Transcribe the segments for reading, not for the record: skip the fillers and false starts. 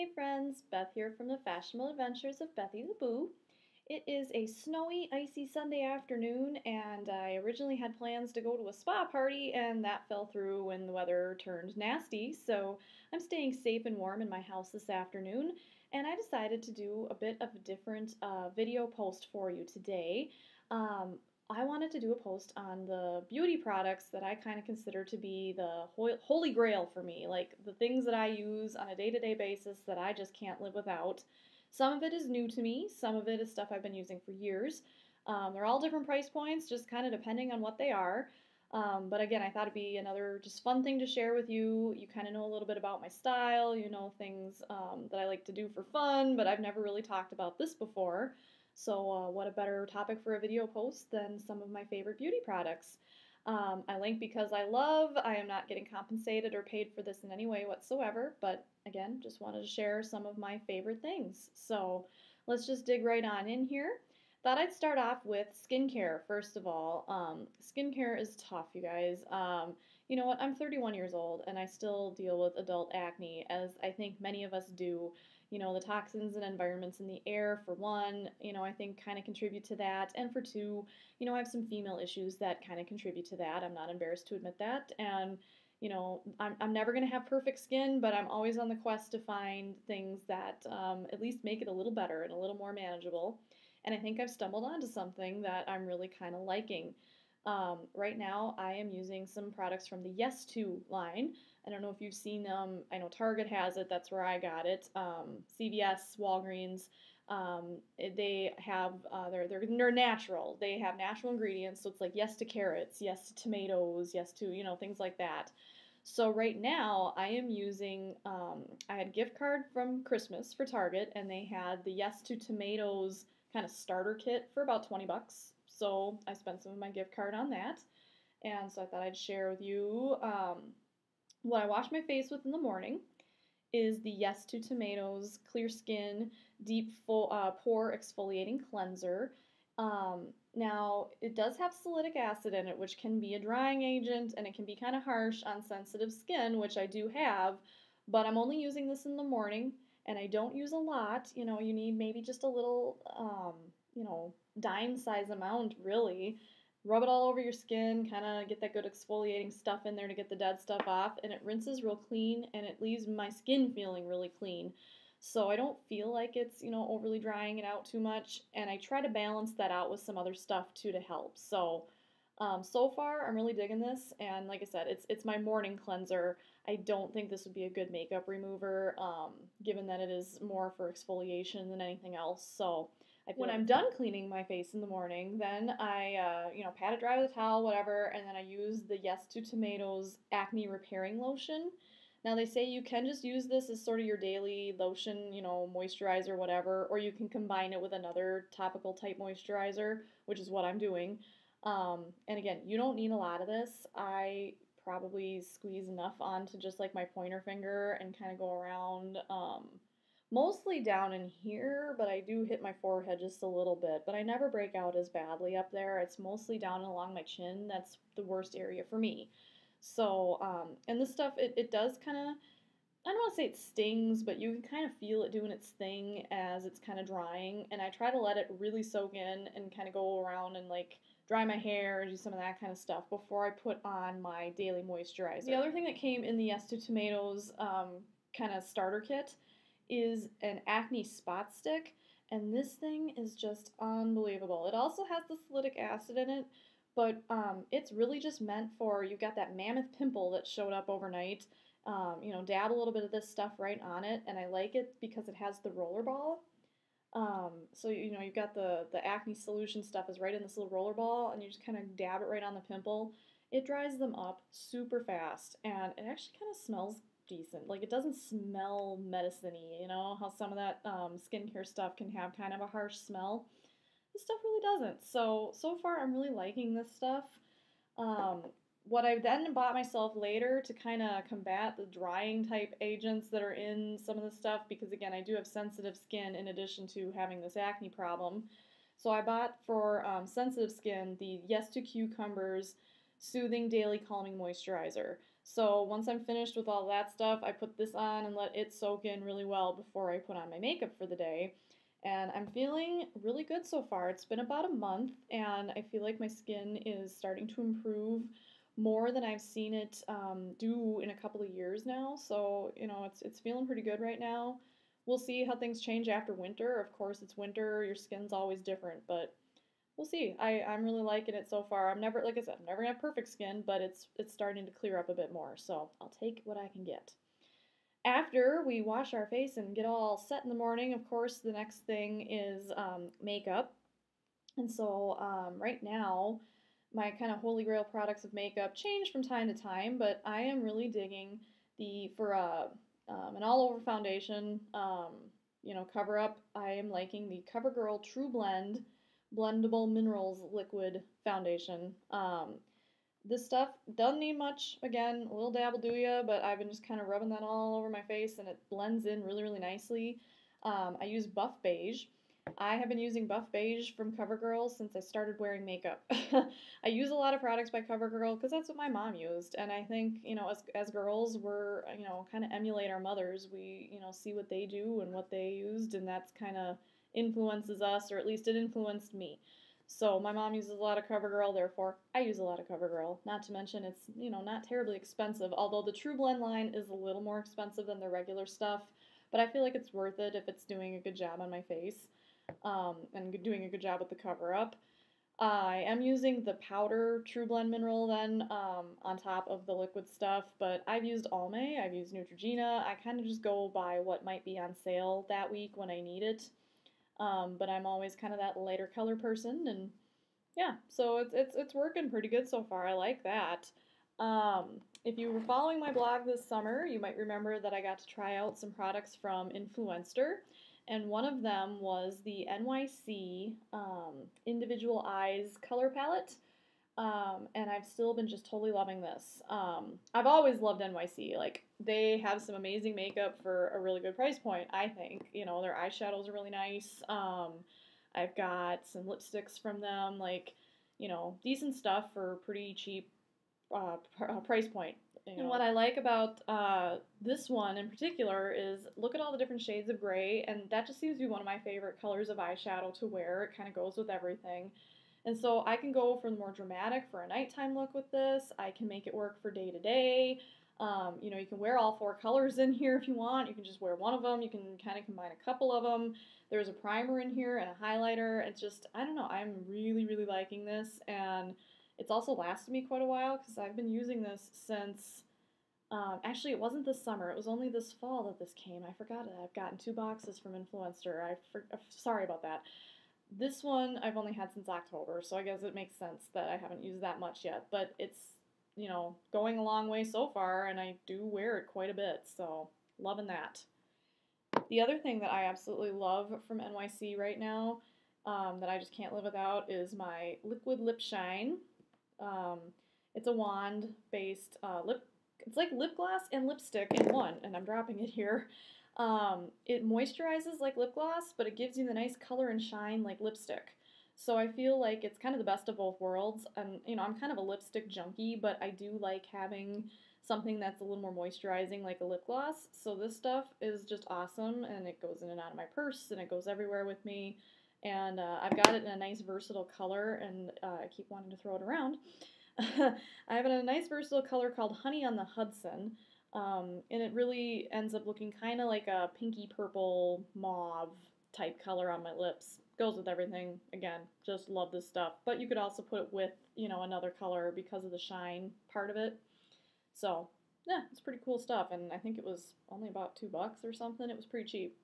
Hey friends, Beth here from the Fashionable Adventures of Bethy the Boo. It is a snowy, icy Sunday afternoon, and I originally had plans to go to a spa party, and that fell through when the weather turned nasty. So I'm staying safe and warm in my house this afternoon, and I decided to do a bit of a different video post for you today. Um, I wanted to do a post on the beauty products that I kind of consider to be the holy grail for me, like the things that I use on a day-to-day basis that I just can't live without. Some of it is new to me, some of it is stuff I've been using for years. They're all different price points, just kind of depending on what they are. But again, I thought it'd be another just fun thing to share with you. You kind of know a little bit about my style, you know, things that I like to do for fun, but I've never really talked about this before. So what a better topic for a video post than some of my favorite beauty products. I link because I love. I am not getting compensated or paid for this in any way whatsoever, but again, just wanted to share some of my favorite things. So let's just dig right on in here. Thought I'd start off with skincare first of all. Skincare is tough, you guys. You know what? I'm 31 years old and I still deal with adult acne, as I think many of us do. You know, the toxins and environments in the air, for one, you know, I think kind of contribute to that. And for two, you know, I have some female issues that kind of contribute to that. I'm not embarrassed to admit that. And, you know, I'm never going to have perfect skin, but I'm always on the quest to find things that at least make it a little better and a little more manageable. And I think I've stumbled onto something that I'm really kind of liking. Right now, I am using some products from the Yes To line. I don't know if you've seen them. I know Target has it. That's where I got it. CVS, Walgreens. They have they're natural. They have natural ingredients. So it's like yes to carrots, yes to tomatoes, yes to things like that. So right now I am using. I had a gift card from Christmas for Target, and they had the Yes to Tomatoes kind of starter kit for about 20 bucks. So I spent some of my gift card on that. And so I thought I'd share with you what I wash my face with in the morning is the Yes to Tomatoes Clear Skin Deep Pore Exfoliating Cleanser. Now, it does have salicylic acid in it, which can be a drying agent and it can be kind of harsh on sensitive skin, which I do have, but I'm only using this in the morning and I don't use a lot. You know, you need maybe just a little, dime size amount, really. Rub it all over your skin, kind of get that good exfoliating stuff in there to get the dead stuff off, and it rinses real clean and it leaves my skin feeling really clean. So I don't feel like it's, overly drying it out too much, and I try to balance that out with some other stuff too to help. So so far I'm really digging this, and like I said, it's my morning cleanser. I don't think this would be a good makeup remover, given that it is more for exfoliation than anything else. So when I'm done cleaning my face in the morning, then I, pat it dry with a towel, whatever, and then I use the Yes to Tomatoes acne repairing lotion. Now they say you can just use this as sort of your daily lotion, moisturizer, whatever, or you can combine it with another topical type moisturizer, which is what I'm doing. And again, you don't need a lot of this. I probably squeeze enough onto just like my pointer finger and kind of go around. Mostly down in here, but I do hit my forehead just a little bit. But I never break out as badly up there. It's mostly down and along my chin. That's the worst area for me. So, and this stuff, it does kind of, I don't want to say it stings, but you can kind of feel it doing its thing as it's kind of drying. And I try to let it really soak in and kind of go around and like dry my hair and do some of that kind of stuff before I put on my daily moisturizer. The other thing that came in the Yes to Tomatoes kind of starter kit is an acne spot stick, and this thing is just unbelievable. It also has the salicylic acid in it, but it's really just meant for you've got that mammoth pimple that showed up overnight. Dab a little bit of this stuff right on it, and I like it because it has the roller ball. So you've got the acne solution stuff is right in this little roller ball, and you just kind of dab it right on the pimple. It dries them up super fast, and it actually kind of smells decent. Like, it doesn't smell medicine-y, how some of that skincare stuff can have kind of a harsh smell. This stuff really doesn't. So far I'm really liking this stuff. What I then bought myself later to kind of combat the drying type agents that are in some of the stuff, because again, I do have sensitive skin in addition to having this acne problem. So I bought for sensitive skin the Yes to Cucumbers Soothing Daily Calming Moisturizer. So once I'm finished with all that stuff, I put this on and let it soak in really well before I put on my makeup for the day. And I'm feeling really good so far. It's been about a month, and I feel like my skin is starting to improve more than I've seen it do in a couple of years now. So, it's feeling pretty good right now. We'll see how things change after winter. Of course, it's winter, your skin's always different, but we'll see. I'm really liking it so far. I'm never, like I said, I'm never gonna have perfect skin, but it's starting to clear up a bit more. So I'll take what I can get. After we wash our face and get all set in the morning, of course, the next thing is makeup. And so right now, my kind of holy grail products of makeup change from time to time, but I am really digging for an all over foundation, cover up. I am liking the CoverGirl True Blend Blendable Minerals Liquid Foundation. This stuff doesn't need much. Again, a little dab will do ya, but I've been just kind of rubbing that all over my face and it blends in really, really nicely. I use Buff Beige. I have been using Buff Beige from CoverGirl since I started wearing makeup. I use a lot of products by CoverGirl because that's what my mom used. And I think, as girls, we're, kind of emulate our mothers. We, see what they do and what they used, and that's kind of influences us, or at least it influenced me. So my mom uses a lot of CoverGirl, therefore I use a lot of CoverGirl. Not to mention it's, not terribly expensive, although the True Blend line is a little more expensive than the regular stuff, but I feel like it's worth it if it's doing a good job on my face, and doing a good job with the cover up. I am using the powder True Blend mineral then on top of the liquid stuff, but I've used Almay, I've used Neutrogena. I kind of just go by what might be on sale that week when I need it. But I'm always kind of that lighter color person, and yeah, so it's working pretty good so far. I like that. If you were following my blog this summer, you might remember that I got to try out some products from Influenster, and one of them was the NYC Individual Eyes color palette. And I've still been just totally loving this. I've always loved NYC. Like, they have some amazing makeup for a really good price point, I think. Their eyeshadows are really nice. I've got some lipsticks from them, like, decent stuff for pretty cheap price point. And what I like about this one in particular is look at all the different shades of gray, and that just seems to be one of my favorite colors of eyeshadow to wear. It kind of goes with everything. And so I can go for the more dramatic for a nighttime look with this. I can make it work for day to day. You can wear all four colors in here if you want. You can just wear one of them. You can kind of combine a couple of them. There's a primer in here and a highlighter. It's just, I don't know, I'm really, really liking this. And it's also lasted me quite a while because I've been using this since, actually it wasn't this summer. It was only this fall that this came. I forgot it. I've gotten 2 boxes from Influencer. Sorry about that. This one I've only had since October, so I guess it makes sense that I haven't used that much yet. But it's, going a long way so far, and I do wear it quite a bit, so loving that. The other thing that I absolutely love from NYC right now, that I just can't live without, is my Liquid Lip Shine. Um, it's a wand-based lip. It's like lip gloss and lipstick in one, and I'm dropping it here. It moisturizes like lip gloss, but it gives you the nice color and shine like lipstick. So I feel like it's kind of the best of both worlds. And, I'm kind of a lipstick junkie, but I do like having something that's a little more moisturizing like a lip gloss. So this stuff is just awesome, and it goes in and out of my purse, and it goes everywhere with me. And I've got it in a nice versatile color, and I keep wanting to throw it around. I have it in a nice versatile color called Honey on the Hudson. And it really ends up looking kind of like a pinky purple mauve type color on my lips. Goes with everything. Again, just love this stuff. But you could also put it with, another color because of the shine part of it. So, yeah, it's pretty cool stuff. And I think it was only about $2 or something. It was pretty cheap.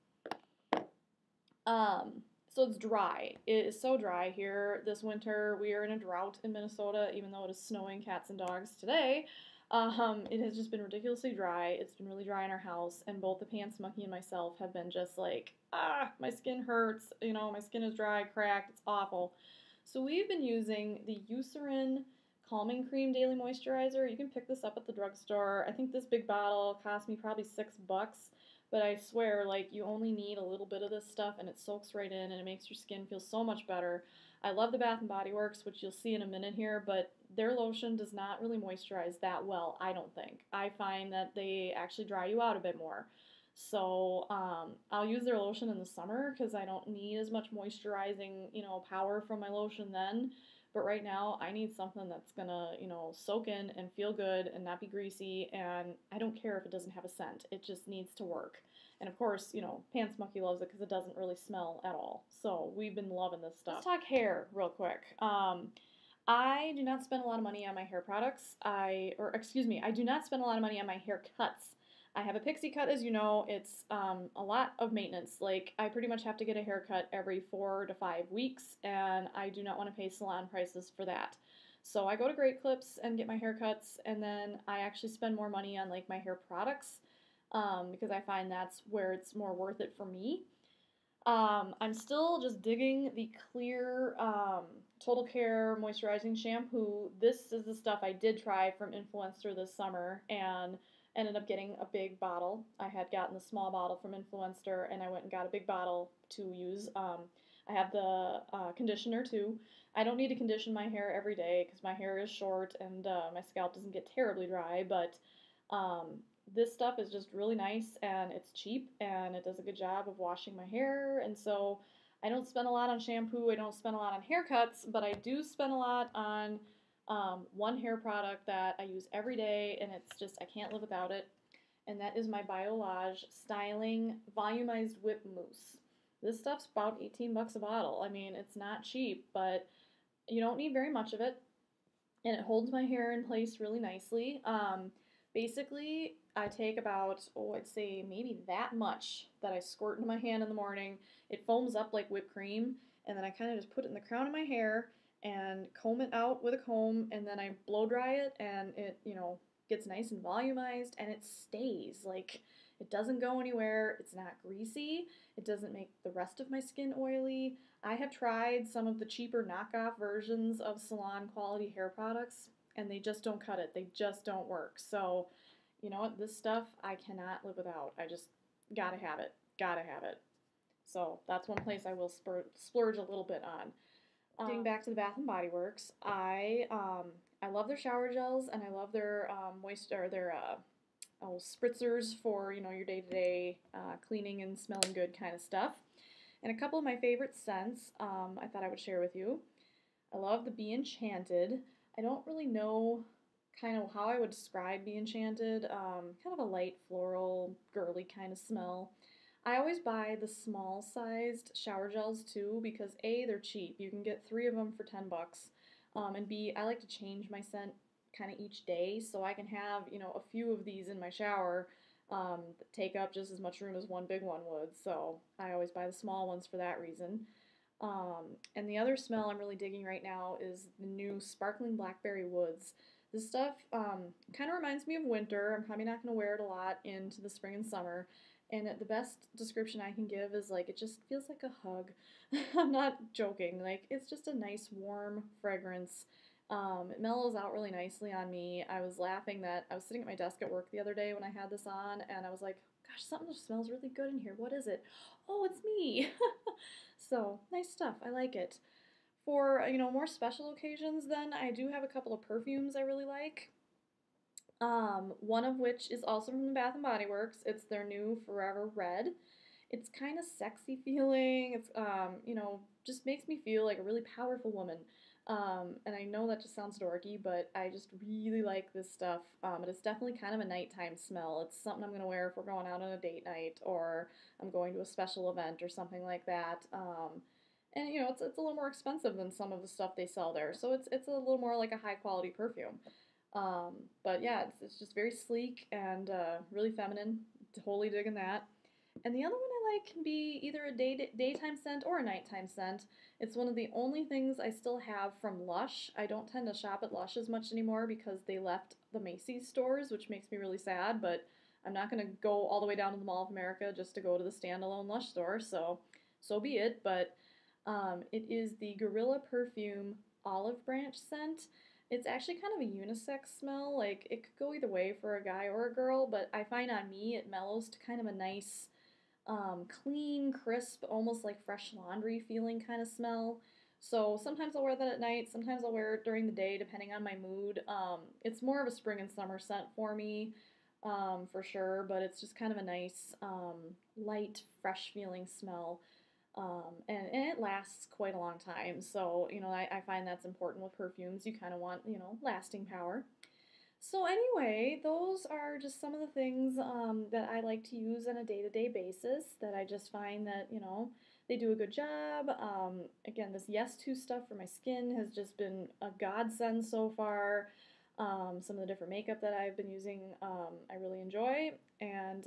So it's dry. It is so dry here this winter. We are in a drought in Minnesota, even though it is snowing cats and dogs today. It has just been ridiculously dry. It's been really dry in our house, and both the Pants Monkey and myself have been just like, my skin hurts, my skin is dry, cracked, it's awful. So we've been using the Eucerin Calming Cream Daily Moisturizer. You can pick this up at the drugstore. I think this big bottle cost me probably $6, but I swear, like, you only need a little bit of this stuff and it soaks right in and it makes your skin feel so much better. I love the Bath and Body Works, which you'll see in a minute here, but their lotion does not really moisturize that well, I don't think. I find that they actually dry you out a bit more. So I'll use their lotion in the summer because I don't need as much moisturizing, power from my lotion then. But right now, I need something that's gonna, soak in and feel good and not be greasy. And I don't care if it doesn't have a scent. It just needs to work. And of course, Pants Monkey loves it because it doesn't really smell at all. So we've been loving this stuff. Let's talk hair real quick. I do not spend a lot of money on my hair products. I do not spend a lot of money on my haircuts. I have a pixie cut, as you know. It's a lot of maintenance. Like, I pretty much have to get a haircut every 4 to 5 weeks, and I do not want to pay salon prices for that. So I go to Great Clips and get my haircuts, and then I actually spend more money on like my hair products because I find that's where it's more worth it for me. I'm still just digging the clear Total Care moisturizing shampoo. This is the stuff I did try from Influencer this summer and ended up getting a big bottle. I had gotten the small bottle from Influencer and I went and got a big bottle to use. I have the conditioner too. I don't need to condition my hair every day because my hair is short and my scalp doesn't get terribly dry, but um, this stuff is just really nice and it's cheap and it does a good job of washing my hair. And so I don't spend a lot on shampoo, I don't spend a lot on haircuts, but I do spend a lot on one hair product that I use every day and it's just, I can't live without it. And that is my Biolage Styling Volumized Whip Mousse. This stuff's about 18 bucks a bottle. I mean, it's not cheap, but you don't need very much of it and it holds my hair in place really nicely. Basically, I take about, I'd say maybe that much that I squirt into my hand in the morning. It foams up like whipped cream, and then I kind of just put it in the crown of my hair and comb it out with a comb, and then I blow dry it, and it, gets nice and volumized, and it stays. Like, it doesn't go anywhere. It's not greasy. It doesn't make the rest of my skin oily. I have tried some of the cheaper knockoff versions of salon quality hair products, and they just don't cut it. They just don't work. So, you know what? This stuff I cannot live without. I just gotta have it. Gotta have it. So that's one place I will splurge a little bit on. Getting back to the Bath and Body Works, I love their shower gels and I love their spritzers for your day to day cleaning and smelling good kind of stuff. And a couple of my favorite scents I thought I would share with you. I love the Be Enchanted. I don't really know kind of how I would describe Be Enchanted. Kind of a light floral, girly kind of smell. I always buy the small sized shower gels too because A, they're cheap. You can get 3 of them for 10 bucks. And B, I like to change my scent kind of each day so I can have, a few of these in my shower that take up just as much room as one big one would. So I always buy the small ones for that reason. And the other smell I'm really digging right now is the new Sparkling Blackberry Woods. This stuff kind of reminds me of winter. I'm probably not going to wear it a lot into the spring and summer. And the best description I can give is like it just feels like a hug. I'm not joking. Like it's just a nice warm fragrance. It mellows out really nicely on me. I was laughing that I was sitting at my desk at work the other day when I had this on, and I was like, "Gosh, something smells really good in here. What is it? Oh, it's me." So nice stuff. I like it. For more special occasions, then I do have a couple of perfumes I really like. One of which is also from the Bath and Body Works. It's their new Forever Red. It's kind of sexy feeling. It's just makes me feel like a really powerful woman. And I know that just sounds dorky, but I just really like this stuff. But it's definitely kind of a nighttime smell. It's something I'm gonna wear if we're going out on a date night or I'm going to a special event or something like that. And it's a little more expensive than some of the stuff they sell there, so it's a little more like a high quality perfume. But yeah, it's just very sleek and really feminine. Totally digging that. And the other one I like can be either a daytime scent or a nighttime scent. It's one of the only things I still have from Lush. I don't tend to shop at Lush as much anymore because they left the Macy's stores, which makes me really sad, but I'm not going to go all the way down to the Mall of America just to go to the standalone Lush store, so be it. But it is the Gorilla Perfume Olive Branch scent. It's actually kind of a unisex smell. Like it could go either way for a guy or a girl, but I find on me it mellows to kind of a nice, clean, crisp, almost like fresh laundry feeling kind of smell. So sometimes I'll wear that at night, sometimes I'll wear it during the day, depending on my mood. It's more of a spring and summer scent for me, for sure, but it's just kind of a nice, light, fresh feeling smell. And it lasts quite a long time. So, I find that's important with perfumes. You kind of want, lasting power. So, anyway, those are just some of the things that I like to use on a day to day basis that I just find that, they do a good job. Again, this Yes To stuff for my skin has just been a godsend so far. Some of the different makeup that I've been using, I really enjoy. And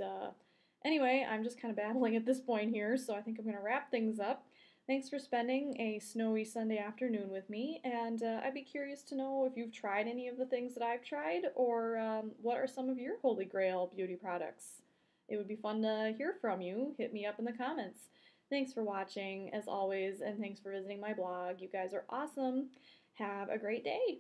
anyway, I'm just kind of babbling at this point here, so I think I'm going to wrap things up. Thanks for spending a snowy Sunday afternoon with me, and I'd be curious to know if you've tried any of the things that I've tried, or what are some of your holy grail beauty products. It would be fun to hear from you. Hit me up in the comments. Thanks for watching, as always, and thanks for visiting my blog. You guys are awesome. Have a great day.